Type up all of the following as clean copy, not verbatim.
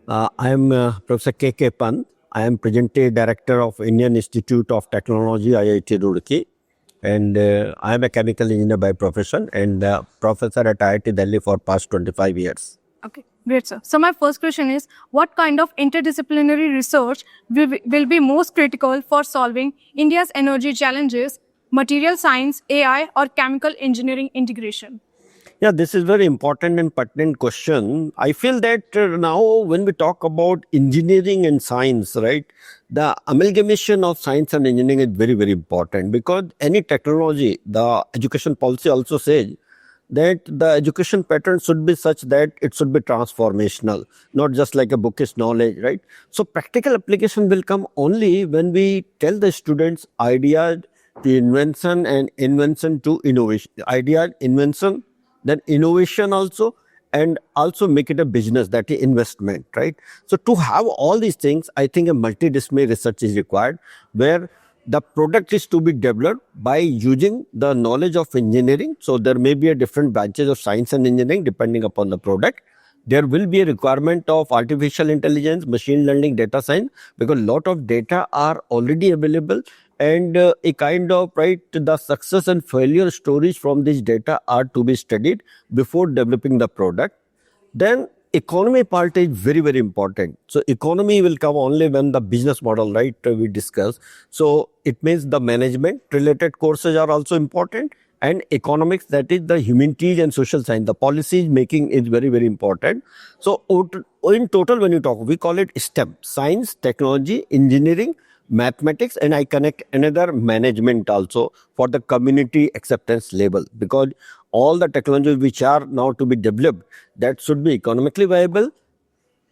I am Professor K. Pant. I am presently Director of Indian Institute of Technology, IIT Roorkee. And I am a chemical engineer by profession and professor at IIT Delhi for past 25 years. Okay, great, sir. So my first question is, what kind of interdisciplinary research will be most critical for solving India's energy challenges, material science, AI, or chemical engineering integration? Yeah, this is very important and pertinent question. I feel that now when we talk about engineering and science, right, the amalgamation of science and engineering is very, very important because any technology, the education policy also says that the education pattern should be such that it should be transformational, not just like a bookish knowledge, right? So practical application will come only when we tell the students idea to invention and invention to innovation, idea, invention, then innovation also, and also make it a business, that is investment, right? So to have all these things, I think a multidisciplinary research is required where the product is to be developed by using the knowledge of engineering. So there may be a different branches of science and engineering depending upon the product. There will be a requirement of artificial intelligence, machine learning, data science, because a lot of data are already available, and a kind of, right, the success and failure stories from this data are to be studied before developing the product. Then economy part is very, very important. So economy will come only when the business model, right, we discuss. So it means the management related courses are also important, and economics, that is the humanities and social science, the policies making is very, very important. So in total, when you talk, we call it STEM: science, technology, engineering, mathematics, and I connect another management also for the community acceptance level, because all the technologies which are now to be developed, that should be economically viable,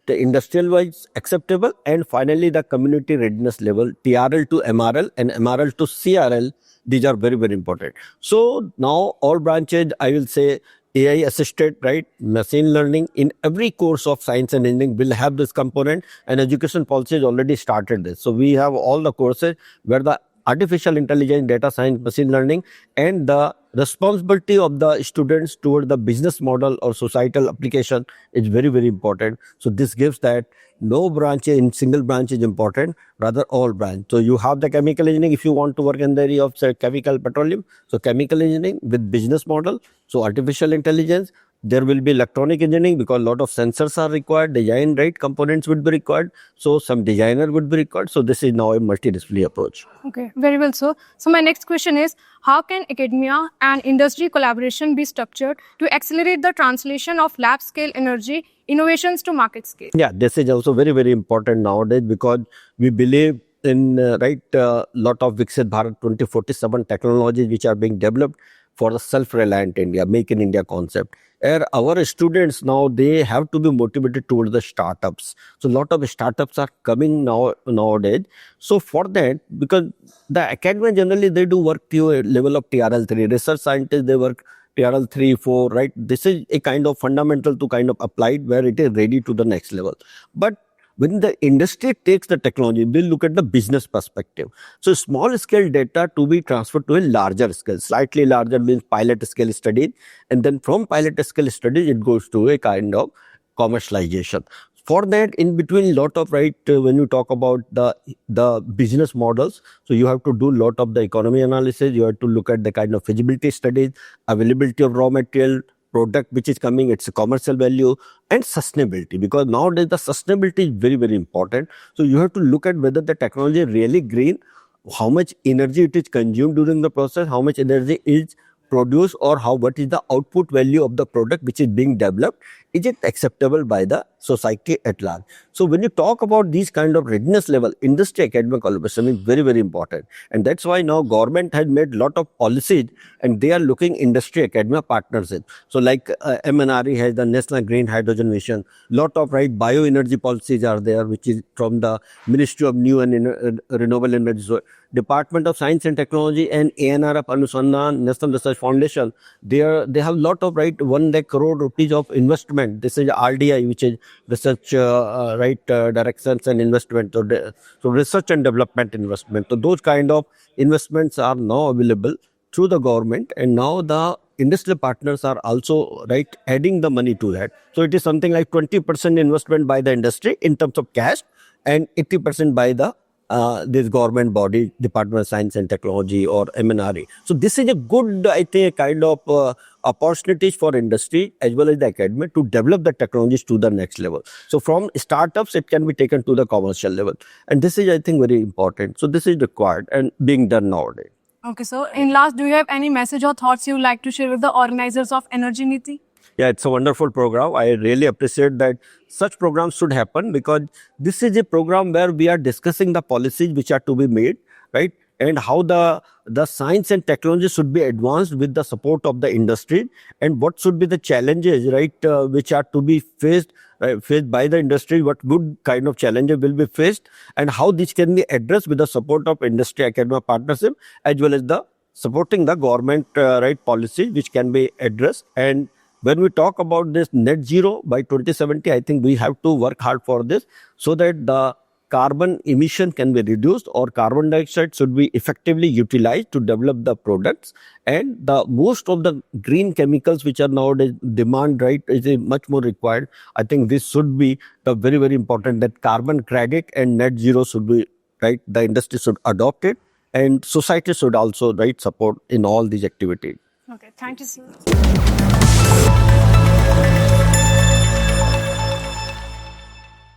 the industrial wise acceptable, and finally the community readiness level, TRL to MRL and MRL to CRL. These are very, very important. So now all branches, I will say, AI assisted, right, machine learning in every course of science and engineering will have this component, and education policy has already started this. So we have all the courses where the artificial intelligence, data science, machine learning, and the responsibility of the students toward the business model or societal application is very, very important. So this gives that no branch in single branch is important, rather all branch. So you have the chemical engineering if you want to work in the area of, say, chemical petroleum. So chemical engineering with business model. So artificial intelligence. There will be electronic engineering because a lot of sensors are required, design, right, components would be required. So some designer would be required. So this is now a multidisciplinary approach. Okay, very well, sir. So my next question is, how can academia and industry collaboration be structured to accelerate the translation of lab scale energy innovations to market scale? Yeah, this is also very, very important nowadays because we believe in lot of Viksit Bharat 2047 technologies which are being developed for the self-reliant India, make in India concept. And our students now, they have to be motivated towards the startups. So a lot of startups are coming nowadays. So for that, because the academia generally they do work to a level of TRL3, research scientists they work TRL3, 4, right? This is a kind of fundamental to kind of applied where it is ready to the next level. But when the industry takes the technology, they look at the business perspective. So small scale data to be transferred to a larger scale, slightly larger means pilot scale study. And then from pilot scale study, it goes to a kind of commercialization. For that, in between lot of, right, when you talk about the business models, so you have to do lot of the economy analysis, you have to look at the kind of feasibility studies, availability of raw material, product which is coming, its commercial value, and sustainability, because nowadays the sustainability is very, very important. So you have to look at whether the technology is really green, how much energy it is consumed during the process, how much energy is produced, or what is the output value of the product which is being developed. Is it acceptable by the society at large? So when you talk about these kind of readiness level, industry academic collaboration is very, very important. And that's why now government has made lot of policies and they are looking industry academia partnership. So like MNRE has the National Green Hydrogen Mission, lot of, right, bioenergy policies are there, which is from the Ministry of New and Renewable Energy. So Department of Science and Technology and ANRF Anusandhan National Research Foundation, they have lot of, right, 1 lakh crore rupees of investment. This is RDI, which is research directions and investment. So research and development investment. So those kind of investments are now available through the government, and now the industrial partners are also right adding the money to that. So it is something like 20% investment by the industry in terms of cash, and 80% by the this government body, Department of Science and Technology, or MNRE. So this is a good, I think, kind of opportunities for industry as well as the academy to develop the technologies to the next level. So from startups, it can be taken to the commercial level. And this is, I think, very important. So this is required and being done nowadays. Okay, so in last, do you have any message or thoughts you would like to share with the organizers of Energy Niti? Yeah, it's a wonderful program. I really appreciate that such programs should happen, because this is a program where we are discussing the policies which are to be made, right? And how the science and technology should be advanced with the support of the industry, and what should be the challenges, right, which are to be faced by the industry, what good kind of challenges will be faced, and how this can be addressed with the support of industry academia partnership, as well as the supporting the government right policy which can be addressed. And when we talk about this net zero by 2070, I think we have to work hard for this, so that the carbon emission can be reduced, or carbon dioxide should be effectively utilized to develop the products. And the most of the green chemicals which are nowadays demand, right, is much more required. I think this should be the very, very important, that carbon credit and net zero should be, right, the industry should adopt it, and society should also, right, support in all these activities. Okay, thank you, sir.